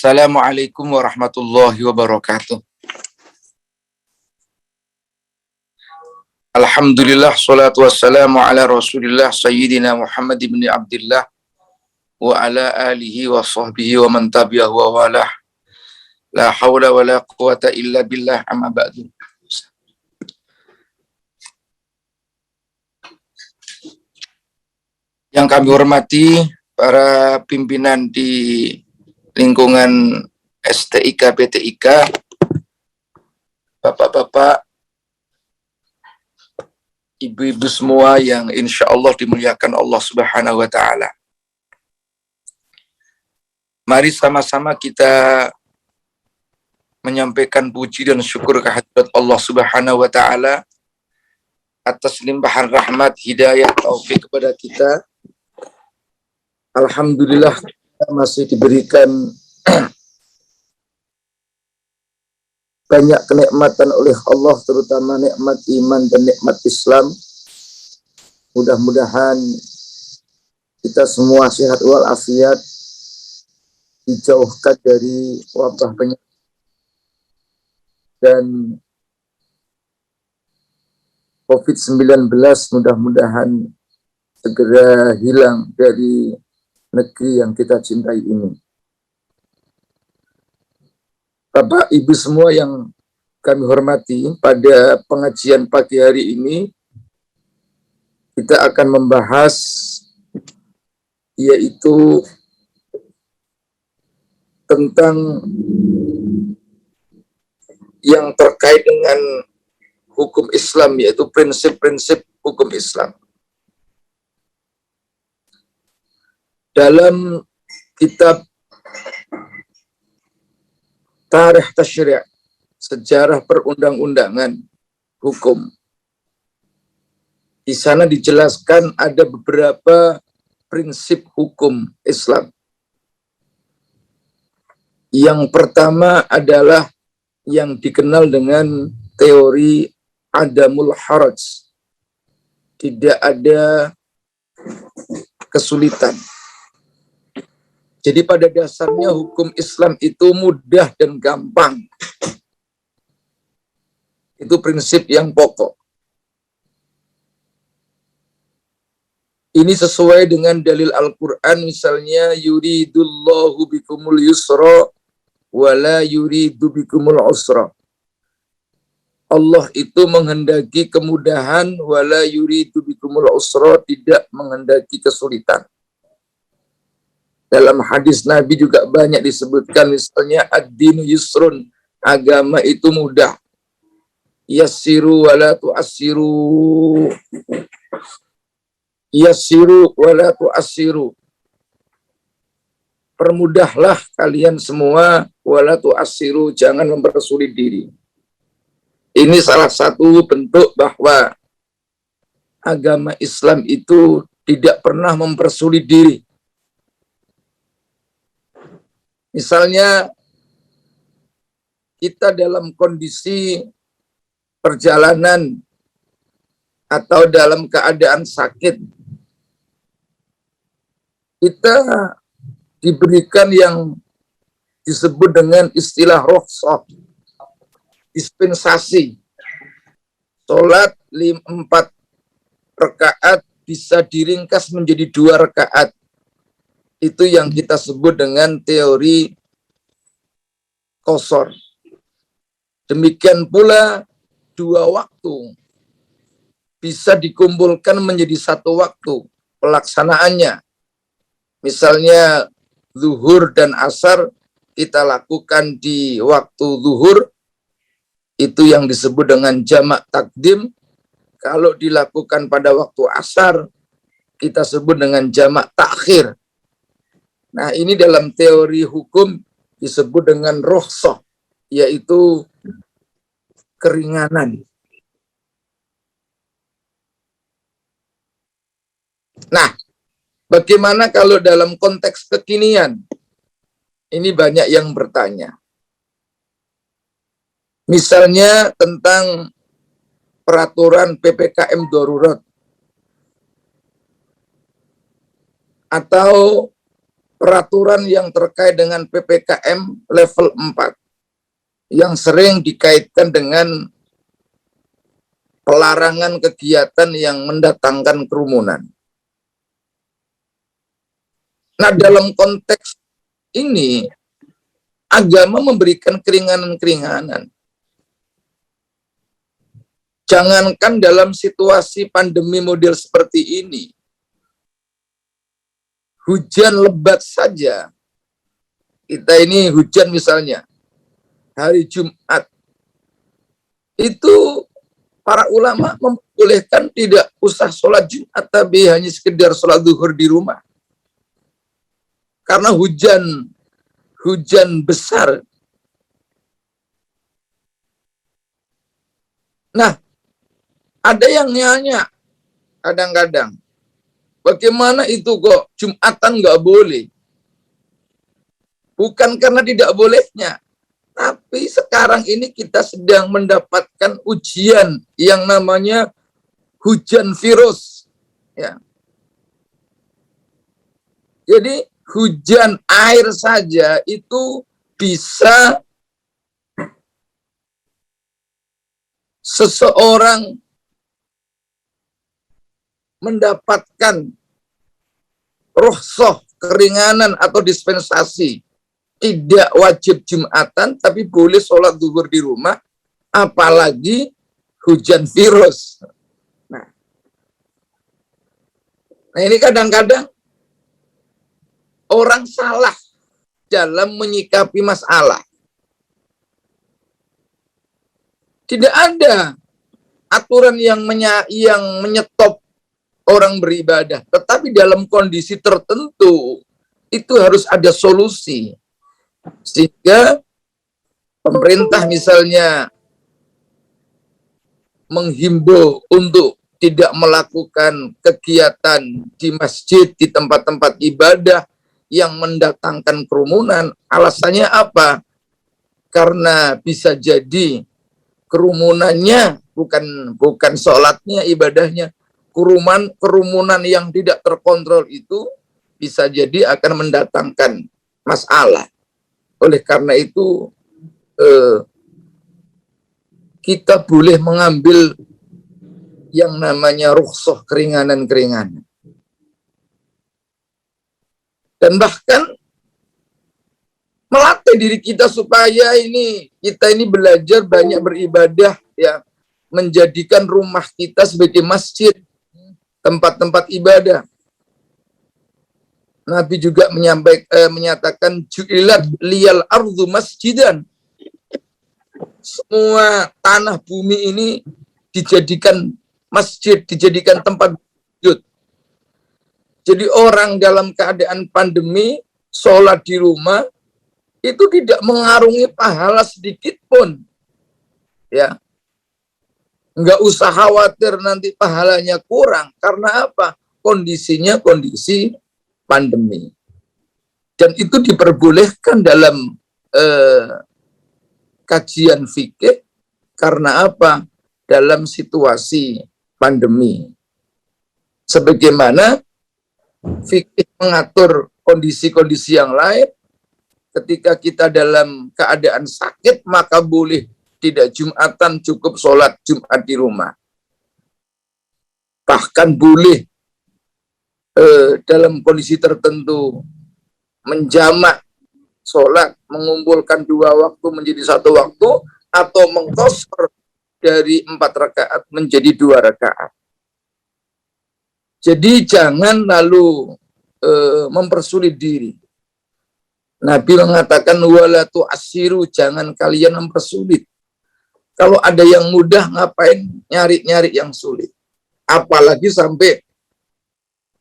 Assalamualaikum warahmatullahi wabarakatuh. Alhamdulillah, salatu wassalamu ala rasulillah sayyidina Muhammad ibn Abdillah wa ala alihi wa sahbihi wa man tabi'ahu wa walah. La hawla wa la quwata illa billah, amma ba'du. Yang kami hormati para pimpinan di lingkungan STIK, PTIK, Bapak-bapak, ibu-ibu semua yang insya Allah dimuliakan Allah Subhanahu wa Ta'ala. Mari sama-sama kita menyampaikan puji dan syukur kehadirat Allah Subhanahu wa Ta'ala atas limpahan rahmat, hidayah, taufik kepada kita. Alhamdulillah kita masih diberikan banyak kenikmatan oleh Allah, terutama nikmat iman dan nikmat Islam. Mudah-mudahan kita semua sehat walafiat, dijauhkan dari wabah penyakit, dan COVID-19 mudah-mudahan segera hilang dari negeri yang kita cintai ini. Bapak, Ibu semua yang kami hormati, pada pengajian pagi hari ini kita akan membahas yaitu tentang yang terkait dengan hukum Islam, yaitu prinsip-prinsip hukum Islam. Dalam kitab Tarikh Tasyri', sejarah perundang-undangan hukum, di sana dijelaskan ada beberapa prinsip hukum Islam. Yang pertama adalah yang dikenal dengan teori Adamul Haraj. Tidak ada kesulitan. Jadi pada dasarnya hukum Islam itu mudah dan gampang. Itu prinsip yang pokok. Ini sesuai dengan dalil Al-Quran, misalnya yuridullahu bikumul yusra wala yuridu bikumul usra. Allah itu menghendaki kemudahan, wala yuridu bikumul usra, tidak menghendaki kesulitan. Dalam hadis Nabi juga banyak disebutkan, misalnya ad-dinu yusrun, agama itu mudah. Yassiru wala tu'assiru. Yassiru wala tu'assiru. Permudahlah kalian semua, wala tu'assiru, jangan mempersulit diri. Ini salah satu bentuk bahwa agama Islam itu tidak pernah mempersulit diri. Misalnya kita dalam kondisi perjalanan atau dalam keadaan sakit, kita diberikan yang disebut dengan istilah rukhsah, dispensasi. Sholat 4 rakaat bisa diringkas menjadi 2 rakaat. Itu yang kita sebut dengan teori qashar. Demikian pula 2 waktu bisa dikumpulkan menjadi 1 waktu pelaksanaannya. Misalnya zuhur dan asar kita lakukan di waktu zuhur, itu yang disebut dengan jamak takdim. Kalau dilakukan pada waktu asar, kita sebut dengan jamak takhir. Nah, ini dalam teori hukum disebut dengan rukhsah, yaitu keringanan. Nah, bagaimana kalau dalam konteks kekinian? Ini banyak yang bertanya. Misalnya tentang peraturan PPKM darurat atau peraturan yang terkait dengan PPKM level 4 yang sering dikaitkan dengan pelarangan kegiatan yang mendatangkan kerumunan. Nah, dalam konteks ini, agama memberikan keringanan-keringanan. Jangankan dalam situasi pandemi model seperti ini, hujan lebat saja, kita ini hujan misalnya, hari Jumat, itu para ulama membolehkan tidak usah sholat Jumat, tapi hanya sekedar sholat zuhur di rumah. Karena hujan besar. Nah, ada yang nanya kadang-kadang, bagaimana itu kok Jumatan nggak boleh? Bukan karena tidak bolehnya, tapi sekarang ini kita sedang mendapatkan ujian yang namanya hujan virus. Ya. Jadi hujan air saja itu bisa seseorang mendapatkan rukhsah, keringanan atau dispensasi. Tidak wajib Jumatan, tapi boleh sholat zuhur di rumah, apalagi hujan virus. Nah ini kadang-kadang orang salah dalam menyikapi masalah. Tidak ada aturan yang menyetop orang beribadah, tetapi dalam kondisi tertentu itu harus ada solusi. Sehingga pemerintah misalnya menghimbau untuk tidak melakukan kegiatan di masjid, di tempat-tempat ibadah yang mendatangkan kerumunan. Alasannya apa? Karena bisa jadi kerumunannya bukan sholatnya, ibadahnya. Kerumunan yang tidak terkontrol itu bisa jadi akan mendatangkan masalah. Oleh karena itu, kita boleh mengambil yang namanya rukhsah, keringanan-keringanan. Dan bahkan melatih diri kita supaya kita ini belajar banyak beribadah, ya, menjadikan rumah kita sebagai masjid, tempat-tempat ibadah. Nabi juga menyatakan ju'ilat liyal ardu masjidan. Semua tanah bumi ini dijadikan masjid, dijadikan tempat sujud. Jadi orang dalam keadaan pandemi sholat di rumah itu tidak mengarungi pahala sedikit pun, ya. Nggak usah khawatir nanti pahalanya kurang. Karena apa? Kondisinya kondisi pandemi. Dan itu diperbolehkan dalam kajian fikih. Karena apa? Dalam situasi pandemi. Sebagaimana fikih mengatur kondisi-kondisi yang lain, ketika kita dalam keadaan sakit, maka boleh tidak Jumatan, cukup sholat Jumat di rumah. Bahkan boleh dalam kondisi tertentu menjamak sholat, mengumpulkan 2 waktu menjadi 1 waktu, atau mengqashar dari 4 rakaat menjadi 2 rakaat. Jadi jangan lalu mempersulit diri. Nabi mengatakan wala tu'assiru, jangan kalian mempersulit. Kalau ada yang mudah, ngapain nyari-nyari yang sulit? Apalagi sampai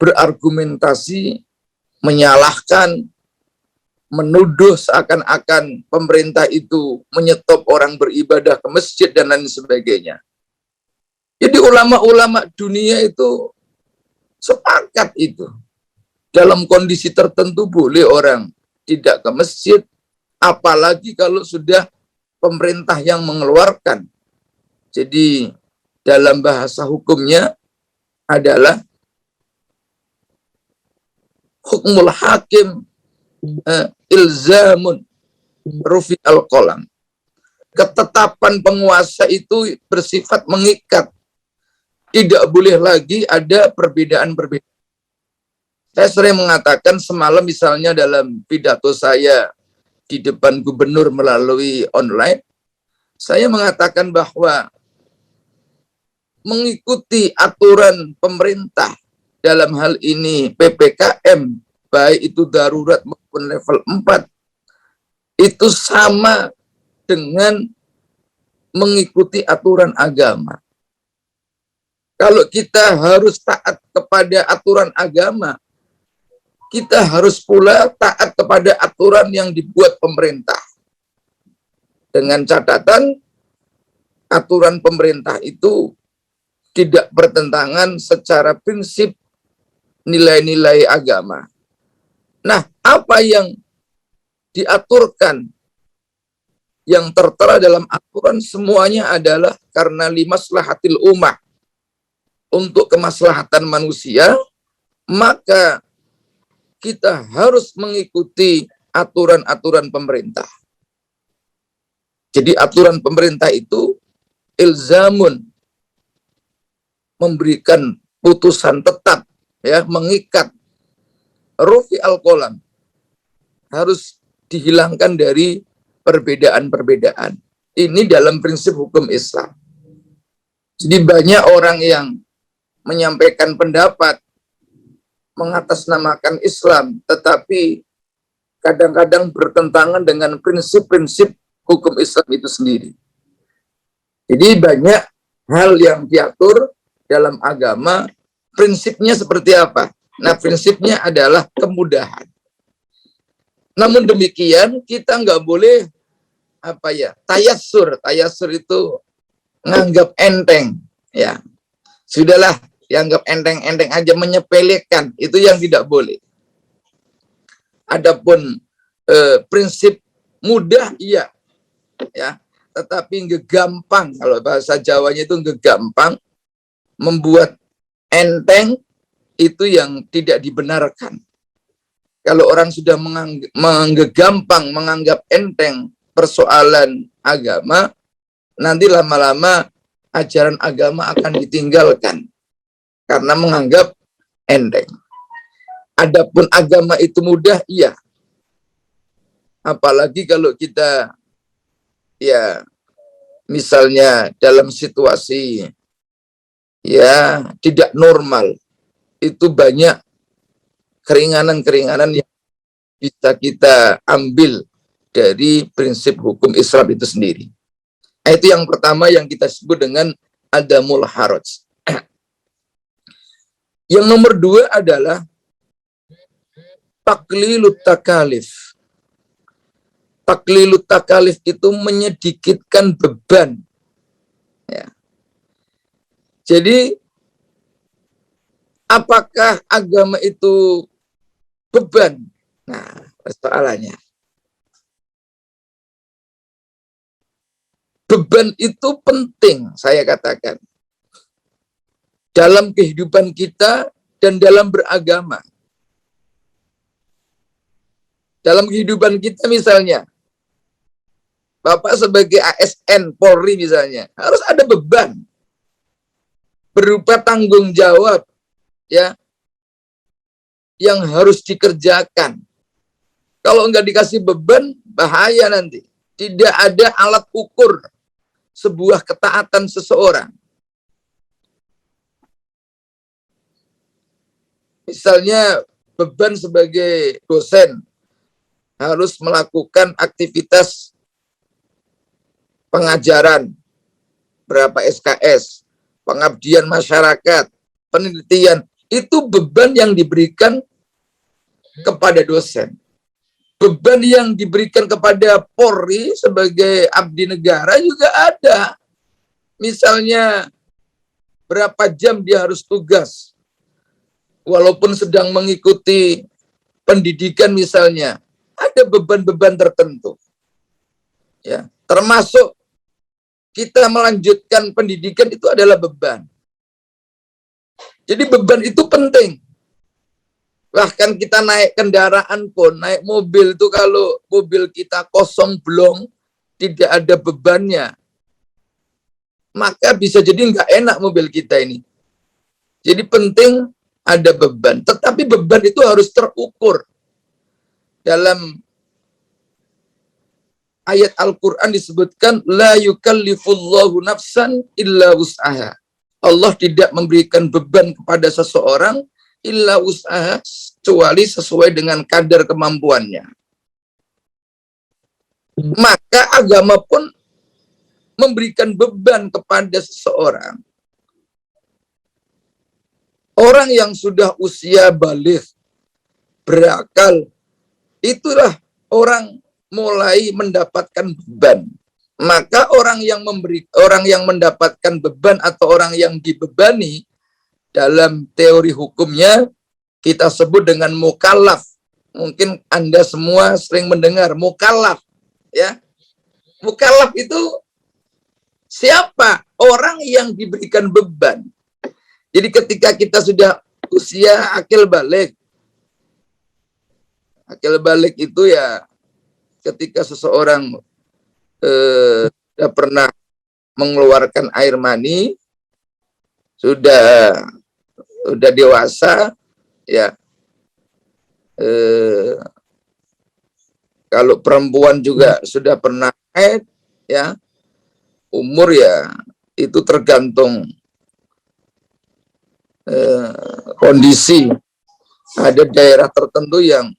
berargumentasi, menyalahkan, menuduh seakan-akan pemerintah itu menyetop orang beribadah ke masjid dan lain sebagainya. Jadi ulama-ulama dunia itu sepakat itu. Dalam kondisi tertentu boleh orang tidak ke masjid, apalagi kalau sudah pemerintah yang mengeluarkan. Jadi dalam bahasa hukumnya adalah hukmul hakim ilzamun rufi al-qalam. Ketetapan penguasa itu bersifat mengikat. Tidak boleh lagi ada perbedaan-perbedaan. Saya sering mengatakan semalam misalnya dalam pidato saya di depan gubernur melalui online, saya mengatakan bahwa mengikuti aturan pemerintah dalam hal ini PPKM, baik itu darurat maupun level 4, itu sama dengan mengikuti aturan agama. Kalau kita harus taat kepada aturan agama, kita harus pula taat kepada aturan yang dibuat pemerintah. Dengan catatan, aturan pemerintah itu tidak bertentangan secara prinsip nilai-nilai agama. Nah, apa yang diaturkan, yang tertera dalam aturan semuanya adalah karena limaslahatil ummah, untuk kemaslahatan manusia, maka kita harus mengikuti aturan-aturan pemerintah. Jadi aturan pemerintah itu ilzamun, memberikan putusan tetap, ya, mengikat, rufi al-qalam, harus dihilangkan dari perbedaan-perbedaan. Ini dalam prinsip hukum Islam. Jadi banyak orang yang menyampaikan pendapat mengatasnamakan Islam, tetapi kadang-kadang bertentangan dengan prinsip-prinsip hukum Islam itu sendiri. Jadi banyak hal yang diatur dalam agama, prinsipnya seperti apa? Nah, prinsipnya adalah kemudahan. Namun demikian, kita nggak boleh tayassur. Tayassur itu nganggap enteng, ya. Sudahlah, dianggap enteng-enteng aja, menyepelekan, itu yang tidak boleh. Adapun prinsip mudah, iya, ya, tetapi ngegampang, kalau bahasa Jawanya itu ngegampang, membuat enteng, itu yang tidak dibenarkan. Kalau orang sudah menggampang, menganggap enteng persoalan agama, nanti lama-lama ajaran agama akan ditinggalkan karena menganggap enteng. Adapun agama itu mudah, iya. Apalagi kalau kita, ya, misalnya dalam situasi ya tidak normal, itu banyak keringanan-keringanan yang bisa kita ambil dari prinsip hukum Islam itu sendiri. Itu yang pertama yang kita sebut dengan adamul haraj. Yang nomor dua adalah taklilut takalif. Taklilut takalif itu menyedikitkan beban. Ya. Jadi, apakah agama itu beban? Nah, persoalannya. Beban itu penting, saya katakan, dalam kehidupan kita dan dalam beragama. Dalam kehidupan kita misalnya, Bapak sebagai ASN Polri misalnya, harus ada beban berupa tanggung jawab, ya, yang harus dikerjakan. Kalau nggak dikasih beban, bahaya nanti. Tidak ada alat ukur sebuah ketaatan seseorang. Misalnya beban sebagai dosen harus melakukan aktivitas pengajaran, berapa SKS, pengabdian masyarakat, penelitian, itu beban yang diberikan kepada dosen. Beban yang diberikan kepada Polri sebagai abdi negara juga ada. Misalnya berapa jam dia harus tugas, walaupun sedang mengikuti pendidikan misalnya, ada beban-beban tertentu. Ya, termasuk kita melanjutkan pendidikan itu adalah beban. Jadi beban itu penting. Bahkan kita naik kendaraan pun, naik mobil itu kalau mobil kita kosong blong, tidak ada bebannya, maka bisa jadi nggak enak mobil kita ini. Jadi penting ada beban, tetapi beban itu harus terukur. Dalam ayat Al-Quran disebutkan, la yukallifullahu nafsan illa wus'aha. Allah tidak memberikan beban kepada seseorang illa wus'aha, kecuali sesuai dengan kadar kemampuannya. Maka agama pun memberikan beban kepada seseorang. Orang yang sudah usia baligh, berakal, itulah orang mulai mendapatkan beban. Maka orang yang mendapatkan beban atau orang yang dibebani dalam teori hukumnya kita sebut dengan mukallaf. Mungkin Anda semua sering mendengar mukallaf, ya. Mukallaf itu siapa? Orang yang diberikan beban. Jadi ketika kita sudah usia akil balik itu ya ketika seseorang sudah pernah mengeluarkan air mani, sudah dewasa, ya. Kalau perempuan juga sudah pernah haid, ya, umur ya itu tergantung kondisi. Ada daerah tertentu yang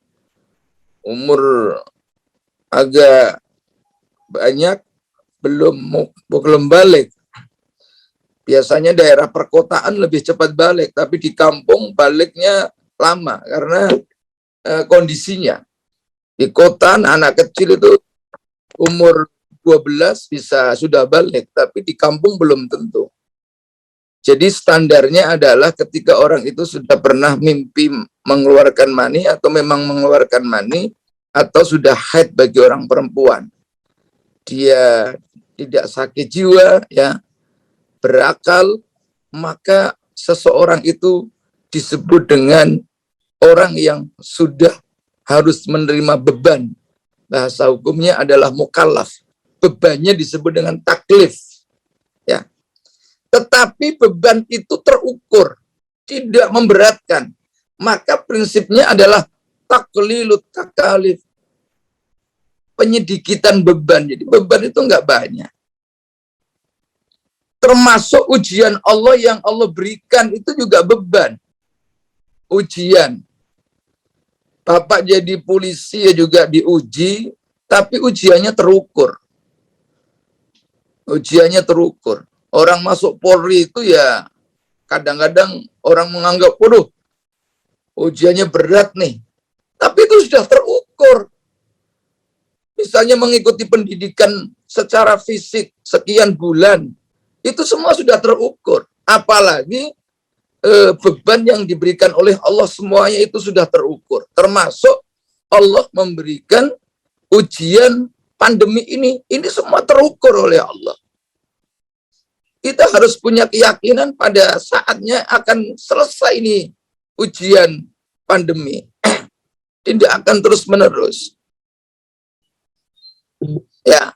umur agak banyak belum balik. Biasanya daerah perkotaan lebih cepat balik, tapi di kampung baliknya lama karena kondisinya. Di kota anak kecil itu umur 12 bisa sudah balik, tapi di kampung belum tentu. Jadi standarnya adalah ketika orang itu sudah pernah mimpi mengeluarkan mani atau memang mengeluarkan mani atau sudah haid bagi orang perempuan. Dia tidak sakit jiwa, ya, berakal, maka seseorang itu disebut dengan orang yang sudah harus menerima beban. Bahasa hukumnya adalah mukallaf. Bebannya disebut dengan taklif, ya. Tetapi beban itu terukur, tidak memberatkan. Maka prinsipnya adalah taklilut takalif, penyedikitan beban. Jadi beban itu enggak banyak. Termasuk ujian Allah yang Allah berikan itu juga beban. Ujian. Bapak jadi polisi ya juga diuji, tapi ujiannya terukur. Ujiannya terukur. Orang masuk Polri itu ya kadang-kadang orang menganggap, waduh, ujiannya berat nih. Tapi itu sudah terukur. Misalnya mengikuti pendidikan secara fisik sekian bulan, itu semua sudah terukur. Apalagi beban yang diberikan oleh Allah semuanya itu sudah terukur. Termasuk Allah memberikan ujian pandemi ini semua terukur oleh Allah. Kita harus punya keyakinan pada saatnya akan selesai ini ujian pandemi. Tidak akan terus-menerus. Ya.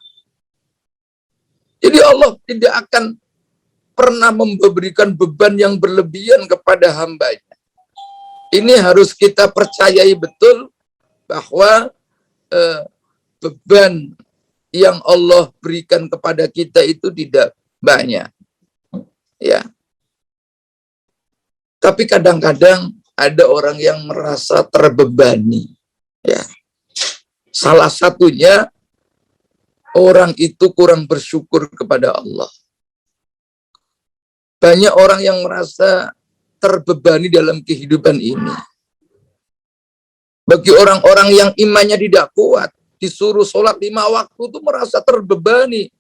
Jadi Allah tidak akan pernah memberikan beban yang berlebihan kepada hambanya. Ini harus kita percayai betul bahwa beban yang Allah berikan kepada kita itu tidak banyak. Ya. Tapi kadang-kadang ada orang yang merasa terbebani. Ya. Salah satunya orang itu kurang bersyukur kepada Allah. Banyak orang yang merasa terbebani dalam kehidupan ini. Bagi orang-orang yang imannya tidak kuat, disuruh sholat 5 waktu itu merasa terbebani.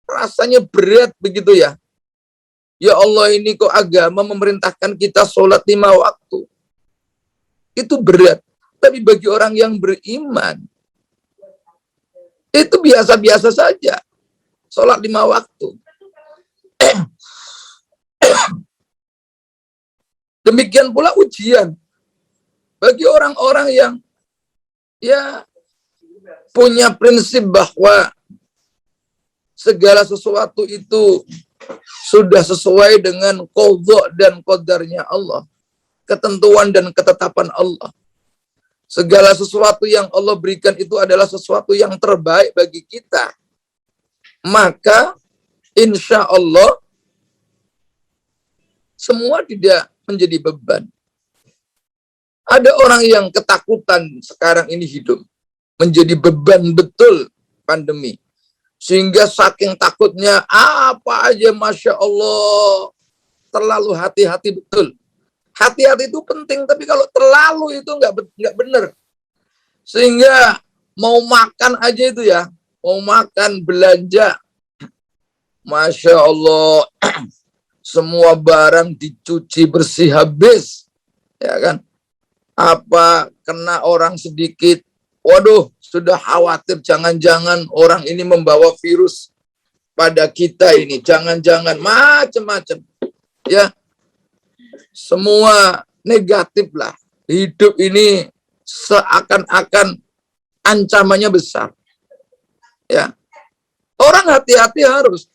Rasanya berat begitu ya. Ya Allah, ini kok agama memerintahkan kita sholat 5 waktu. Itu berat. Tapi bagi orang yang beriman, itu biasa-biasa saja. Sholat 5 waktu. Demikian pula ujian. Bagi orang-orang yang ya punya prinsip bahwa segala sesuatu itu sudah sesuai dengan qadha dan qadarnya Allah, ketentuan dan ketetapan Allah. Segala sesuatu yang Allah berikan itu adalah sesuatu yang terbaik bagi kita. Maka insya Allah semua tidak menjadi beban. Ada orang yang ketakutan sekarang ini hidup. Menjadi beban betul pandemi. Sehingga saking takutnya apa aja Masya Allah. Terlalu hati-hati betul. Hati-hati itu penting, tapi kalau terlalu itu nggak benar. Sehingga mau makan aja itu ya. Mau makan, belanja. Masya Allah. Semua barang dicuci bersih habis, ya kan? Apa kena orang sedikit, waduh, sudah khawatir jangan-jangan orang ini membawa virus pada kita ini, jangan-jangan macam-macam, ya. Semua negatif lah. Hidup ini seakan-akan ancamannya besar, ya. Orang hati-hati harus.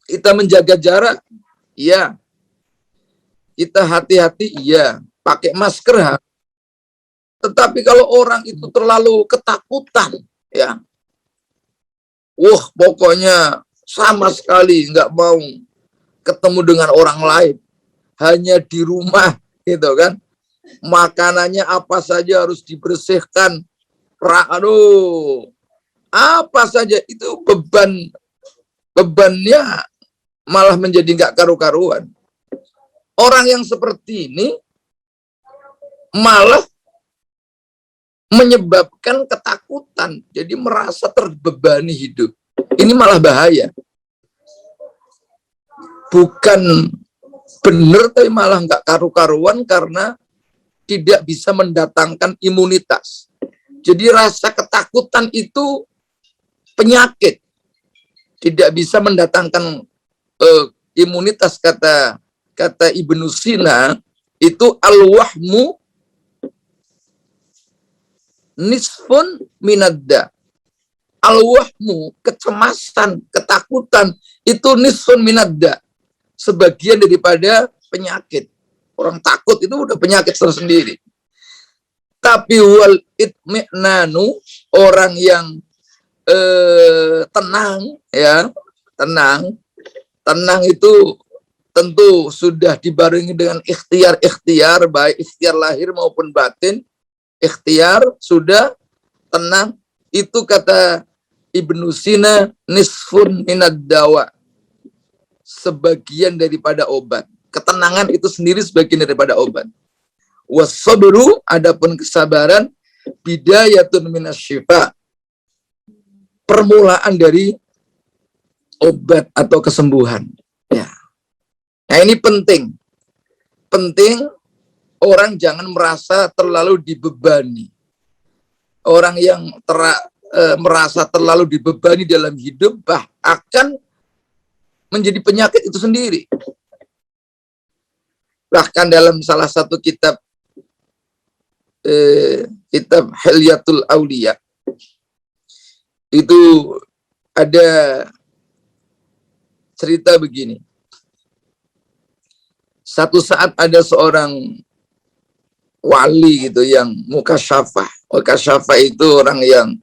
Kita menjaga jarak, iya. Kita hati-hati, iya. Pakai masker, tetapi kalau orang itu terlalu ketakutan, ya, pokoknya sama sekali nggak mau ketemu dengan orang lain, hanya di rumah, gitu kan. Makanannya apa saja harus dibersihkan, aduh, apa saja itu bebannya malah menjadi nggak karu-karuan. Orang yang seperti ini malah menyebabkan ketakutan, jadi merasa terbebani hidup. Ini malah bahaya. Bukan benar, tapi malah nggak karu-karuan karena tidak bisa mendatangkan imunitas. Jadi rasa ketakutan itu penyakit, tidak bisa mendatangkan imunitas. Kata Ibnu Sina itu al-wahmu nisfun minadda. Al-wahmu, kecemasan, ketakutan itu nisfun minadda, sebagian daripada penyakit. Orang takut itu udah penyakit tersendiri. Tapi wal itmi'nanu, orang yang tenang, ya, tenang itu tentu sudah dibarengi dengan ikhtiar, baik ikhtiar lahir maupun batin. Ikhtiar sudah tenang, itu kata Ibnu Sina nisfun minad dawa, sebagian daripada obat. Ketenangan itu sendiri sebagian daripada obat. Wasabru, adapun kesabaran, bidayatun minasyifa, permulaan dari obat atau kesembuhan. Ya. Nah ini penting. Penting orang jangan merasa terlalu dibebani. Orang yang merasa terlalu dibebani dalam hidup akan menjadi penyakit itu sendiri. Bahkan dalam salah satu kitab Hilyatul Auliya itu ada cerita begini. Satu saat ada seorang wali gitu yang mukasyafah. Mukasyafah itu orang yang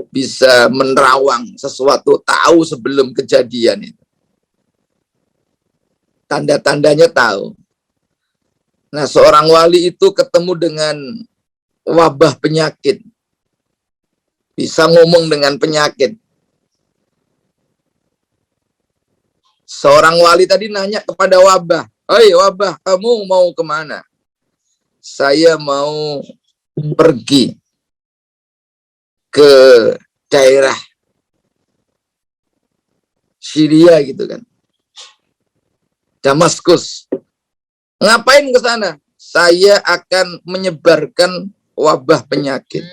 bisa menerawang sesuatu, tahu sebelum kejadian itu. Tanda-tandanya tahu. Nah, seorang wali itu ketemu dengan wabah penyakit. Bisa ngomong dengan penyakit. Seorang wali tadi nanya kepada wabah, "Hei wabah, kamu mau kemana?" "Saya mau pergi ke daerah Syria," gitu kan. "Damaskus." "Ngapain ke sana?" "Saya akan menyebarkan wabah penyakit."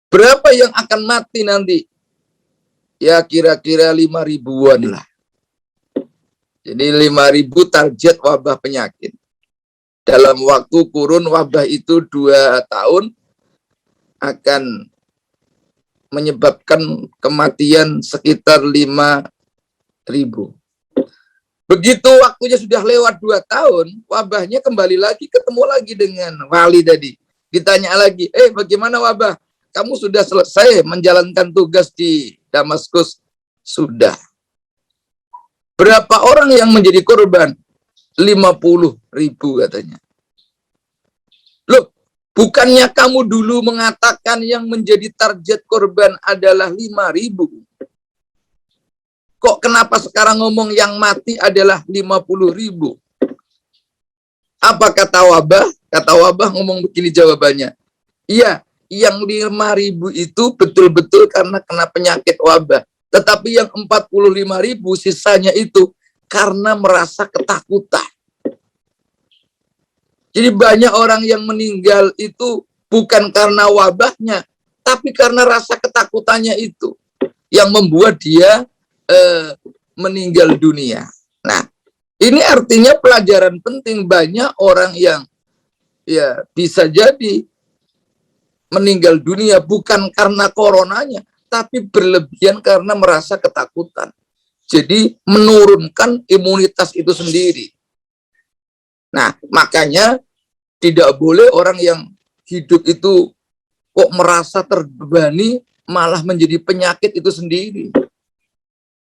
"Berapa yang akan mati nanti?" ya kira-kira 5.000-an lah. Jadi 5.000 target wabah penyakit. Dalam waktu kurun wabah itu 2 tahun akan menyebabkan kematian sekitar 5.000. Begitu waktunya sudah lewat 2 tahun, wabahnya kembali lagi, ketemu lagi dengan wali tadi. Ditanya lagi, bagaimana wabah? Kamu sudah selesai menjalankan tugas di Damaskus? Sudah. Berapa orang yang menjadi korban? 50.000 katanya. Loh, bukannya kamu dulu mengatakan yang menjadi target korban adalah 5.000? Kok kenapa sekarang ngomong yang mati adalah 50.000? Apa kata wabah? Kata wabah ngomong begini jawabannya. Iya, yang 5.000 itu betul-betul karena kena penyakit wabah. Tetapi yang 45.000 sisanya itu karena merasa ketakutan. Jadi banyak orang yang meninggal itu bukan karena wabahnya, tapi karena rasa ketakutannya itu yang membuat dia meninggal dunia. Nah, ini artinya pelajaran penting. Banyak orang yang ya bisa jadi meninggal dunia bukan karena coronanya, tapi berlebihan karena merasa ketakutan. Jadi menurunkan imunitas itu sendiri. Nah, makanya tidak boleh orang yang hidup itu kok merasa terbebani, malah menjadi penyakit itu sendiri.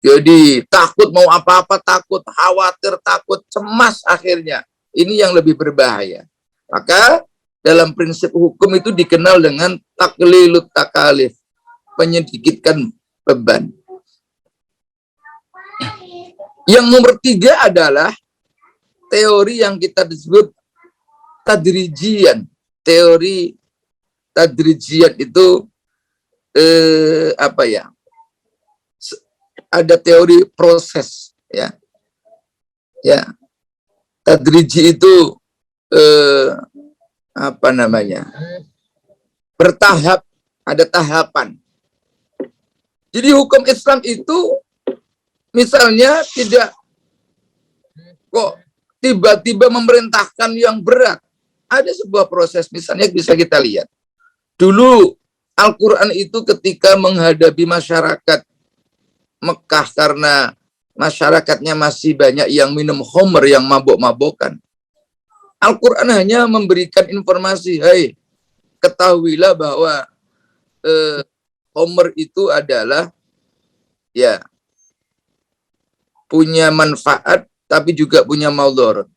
Jadi takut mau apa-apa, takut, khawatir, takut, cemas akhirnya. Ini yang lebih berbahaya. Maka dalam prinsip hukum itu dikenal dengan taklilut takalif, menyedikitkan beban. Yang nomor 3 adalah teori yang kita disebut tadrijian. Teori tadrijian itu ada teori proses, ya. Tadriji itu bertahap, ada tahapan. Jadi hukum Islam itu misalnya tidak kok tiba-tiba memerintahkan yang berat. Ada sebuah proses, misalnya bisa kita lihat. Dulu Al-Quran itu ketika menghadapi masyarakat Mekah karena masyarakatnya masih banyak yang minum khamr, yang mabok-mabokan. Al-Quran hanya memberikan informasi, ketahuilah bahwa khamr itu adalah ya punya manfaat tapi juga punya maudharat.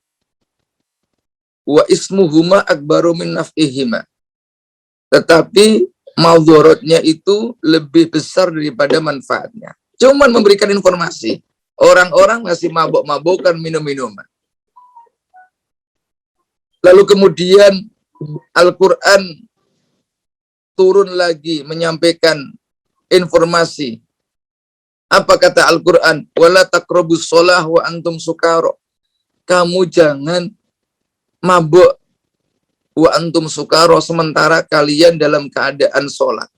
Wa ismuhuma akbaru min naf'ihima. Tetapi maudharatnya itu lebih besar daripada manfaatnya. Cuman memberikan informasi. Orang-orang masih mabok-mabokan, minum-minuman. Lalu kemudian Al-Quran turun lagi menyampaikan informasi. Apa kata Al-Quran? Wala taqrabus shalah wa antum sukara. Kamu jangan mabuk wa antum sukara sementara kalian dalam keadaan sholat.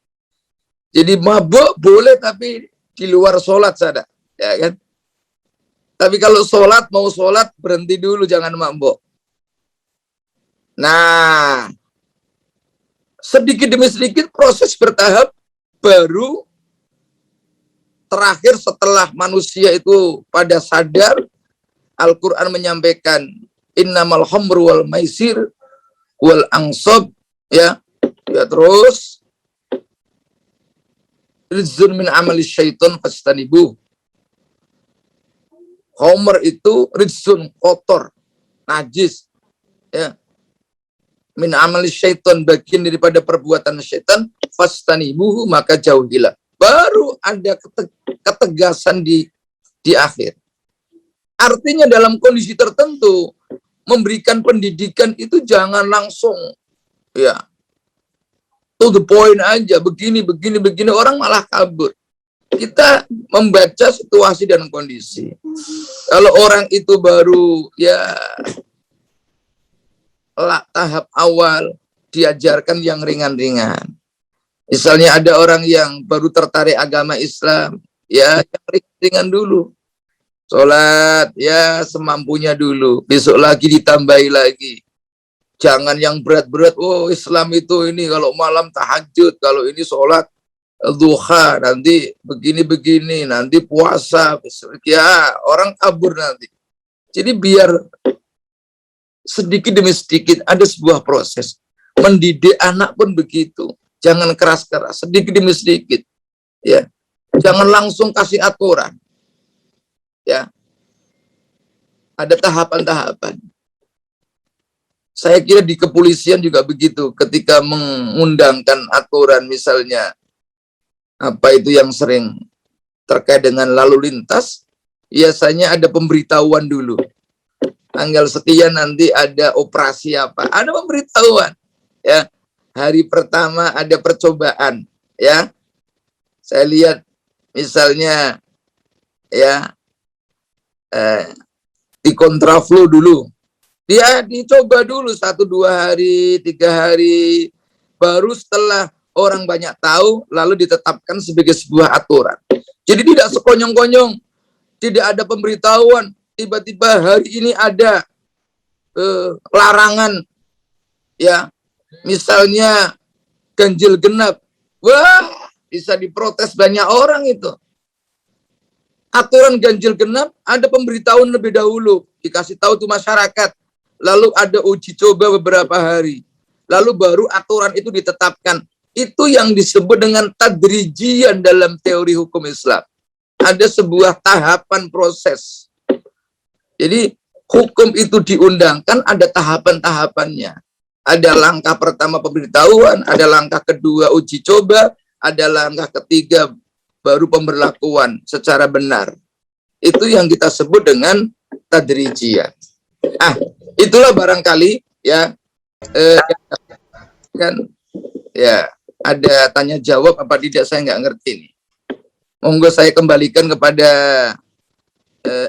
Jadi mabuk boleh tapi di luar sholat saja, ya kan? Tapi kalau sholat, mau sholat berhenti dulu, jangan mabuk. Nah, sedikit demi sedikit proses bertahap, baru terakhir setelah manusia itu pada sadar, Al-Quran menyampaikan innamal khamru wal maisir wal ansab, ya terus rizun min amali syaitan fastanibuh. Khamr itu rizun, kotor, najis, ya, min amali syaitan, bagian daripada perbuatan syaitan, fastanibuh, maka jauhilah. Baru ada ketegasan di akhir. Artinya dalam kondisi tertentu memberikan pendidikan itu jangan langsung ya to the point aja, begini orang malah kabur. Kita membaca situasi dan kondisi. Kalau orang itu baru ya tahap awal, diajarkan yang ringan-ringan. Misalnya ada orang yang baru tertarik agama Islam, Ya, yang ringan dulu. Sholat ya semampunya dulu. Besok lagi ditambahi lagi. Jangan yang berat-berat. Oh, Islam itu ini kalau malam tahajud, kalau ini sholat duha, nanti begini-begini, nanti puasa. Ya, orang kabur nanti. Jadi biar sedikit demi sedikit ada sebuah proses. Mendidik anak pun begitu. Jangan keras-keras, sedikit demi sedikit. Ya. Jangan langsung kasih aturan. Ya. Ada tahapan-tahapan. Saya kira di kepolisian juga begitu, ketika mengundangkan aturan misalnya apa itu yang sering terkait dengan lalu lintas, biasanya ada pemberitahuan dulu. Tanggal sekian nanti ada operasi apa, ada pemberitahuan. Ya, hari pertama ada percobaan. Ya, saya lihat misalnya ya di kontraflow dulu. Dia dicoba dulu 1-2 hari, 3 hari, baru setelah orang banyak tahu, lalu ditetapkan sebagai sebuah aturan. Jadi tidak sekonyong-konyong, tidak ada pemberitahuan, tiba-tiba hari ini ada larangan, ya, misalnya ganjil genap, wah, bisa diprotes banyak orang itu. Aturan ganjil genap ada pemberitahuan lebih dahulu, dikasih tahu tuh masyarakat. Lalu ada uji coba beberapa hari. Lalu baru aturan itu ditetapkan. Itu yang disebut dengan tadrijian dalam teori hukum Islam. Ada sebuah tahapan proses. Jadi hukum itu diundangkan ada tahapan-tahapannya. Ada langkah pertama pemberitahuan, ada langkah kedua uji coba, ada langkah ketiga baru pemberlakuan secara benar. Itu yang kita sebut dengan tadrijian. Itulah barangkali ya kan ya ada tanya jawab apa tidak, saya nggak ngerti nih. Monggo saya kembalikan kepada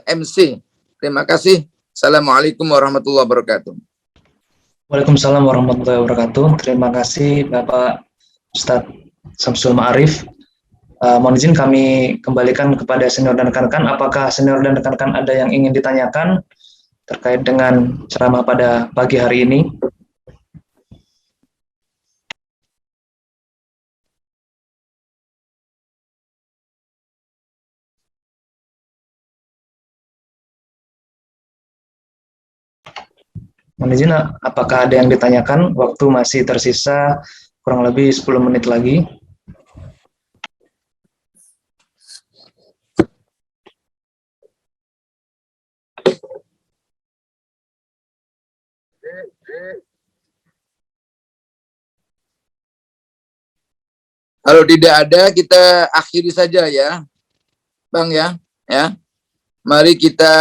MC. Terima kasih. Assalamualaikum warahmatullahi wabarakatuh. Waalaikumsalam warahmatullahi wabarakatuh. Terima kasih Bapak Ustadz Samsul Ma'arif. Mohon izin kami kembalikan kepada senior dan rekan-rekan. Apakah senior dan rekan-rekan ada yang ingin ditanyakan terkait dengan ceramah pada pagi hari ini? Mohon izin, apakah ada yang ditanyakan? Waktu masih tersisa kurang lebih 10 menit lagi. Kalau tidak ada, kita akhiri saja ya, Bang ya. Ya, mari kita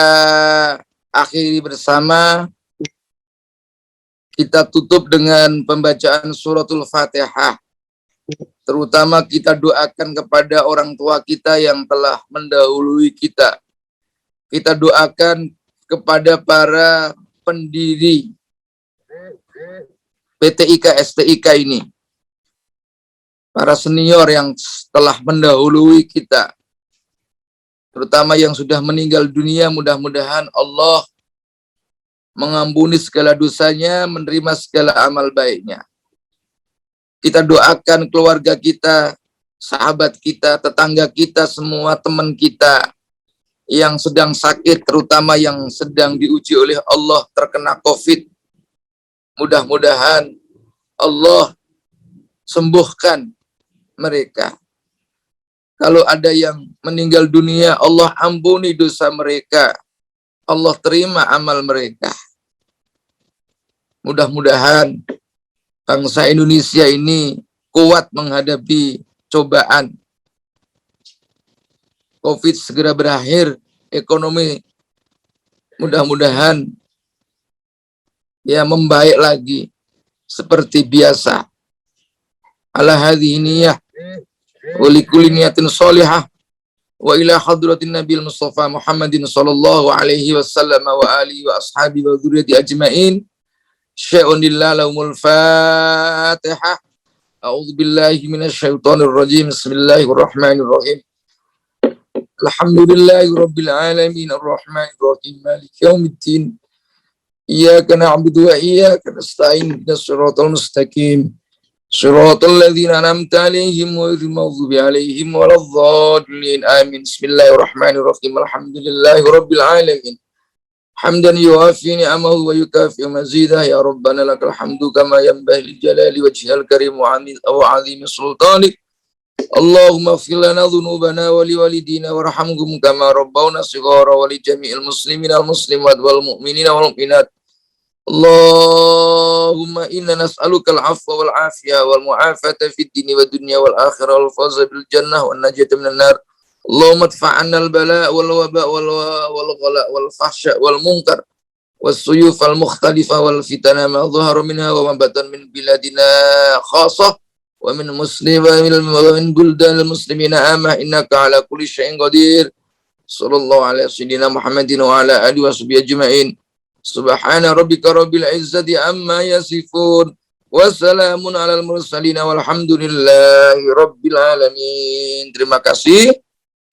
akhiri bersama. Kita tutup dengan pembacaan suratul Fatihah. Terutama kita doakan kepada orang tua kita yang telah mendahului kita. Kita doakan kepada para pendiri PTIK, STIK ini. Para senior yang telah mendahului kita. Terutama yang sudah meninggal dunia, mudah-mudahan Allah mengampuni segala dosanya, menerima segala amal baiknya. Kita doakan keluarga kita, sahabat kita, tetangga kita, semua teman kita yang sedang sakit, terutama yang sedang diuji oleh Allah terkena COVID. Mudah-mudahan Allah sembuhkan mereka. Kalau ada yang meninggal dunia, Allah ampuni dosa mereka. Allah terima amal mereka. Mudah-mudahan bangsa Indonesia ini kuat menghadapi cobaan. COVID segera berakhir, ekonomi mudah-mudahan ya membaik lagi seperti biasa. Ala hadhihi niyyah wa likulli niyatin shalihah wa ila hadratin nabiyil mustafa Muhammadin sallallahu alaihi wasallam wa alihi wa ashabihi wa dzurriyyati ajmain. Syai'un lillahul Fatihah. A'udzu billahi minasyaitonir rajim. Bismillahirrahmanirrahim. Alhamdulillahi Rabbil Alamin Ar-Rahmanir Rahim Maliki Yawmiddin Iyyaka na'budu wa iyyaka nasta'in ihdinas siratal mustaqim siratal ladzina an'amta 'alaihim ghairil maghdubi 'alaihim waladdallin amin. Bismillahirrahmanirrahim. Alhamdulillahi Rabbil Alamin hamdan yuwafi ni'amahu wa yukafi mazidah. Ya Rabbana lakal hamdu kama yanbaghi li jalali wajhikal karim wa 'azimi sultanik. Allahumma ighfir lana dhunubana wa liwalidina warhamhum kama rabbawna shighara wa li jami'il muslimina wal muslimat wal mu'minina wal mu'minat. Allahumma inna nas'aluka al-'afwa wal 'afiyah wal mu'afata fid dini wad dunya wal akhirah wal fawza bil jannah wan najata minan nar. Allahumma adfa'anna al-bala' wal waba' wal ghala' wal fahsya wal munkar was suyuf al mukhtalifa wal fitana ma dhahara minha wa ma batan min biladina khassah wa min min buldan muslimina amah innaka ala kulli syai'in qadir. Sallallahu alaihi wasallam Muhammadin wa ala alihi washabihi ajma'in. Subhana rabbika rabbil izzati amma yasifun wa salamun alal mursalin walhamdulillahi rabbil alamin. Terima kasih.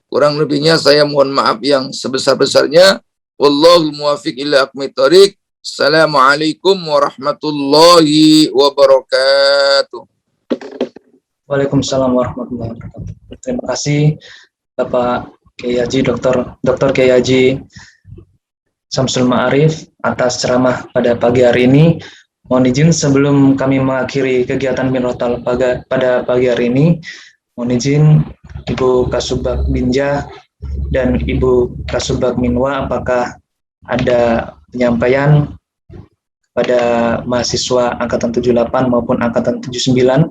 Kurang lebihnya saya mohon maaf yang sebesar-besarnya. Wallahul muwaffiq ila aqwamit thoriq. Assalamualaikum warahmatullahi wabarakatuh. Waalaikumsalam warahmatullahi wabarakatuh. Terima kasih Bapak Kiai Haji Dr. Kiai Haji Syamsul Ma'arif atas ceramah pada pagi hari ini. Mohon izin sebelum kami mengakhiri kegiatan Mirrotal pada pagi hari ini, mohon izin Ibu Kasubag Binjah dan Ibu Kasubag Minwa, apakah ada penyampaian pada mahasiswa angkatan 78 maupun angkatan 79?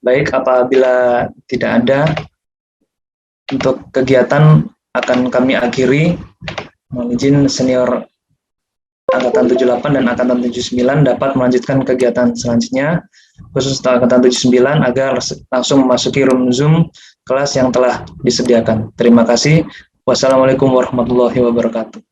Baik, apabila tidak ada, untuk kegiatan akan kami akhiri. Mohon izin senior angkatan 78 dan angkatan 79 dapat melanjutkan kegiatan selanjutnya, khusus untuk angkatan 79 agar langsung memasuki room Zoom kelas yang telah disediakan. Terima kasih. Wassalamualaikum warahmatullahi wabarakatuh.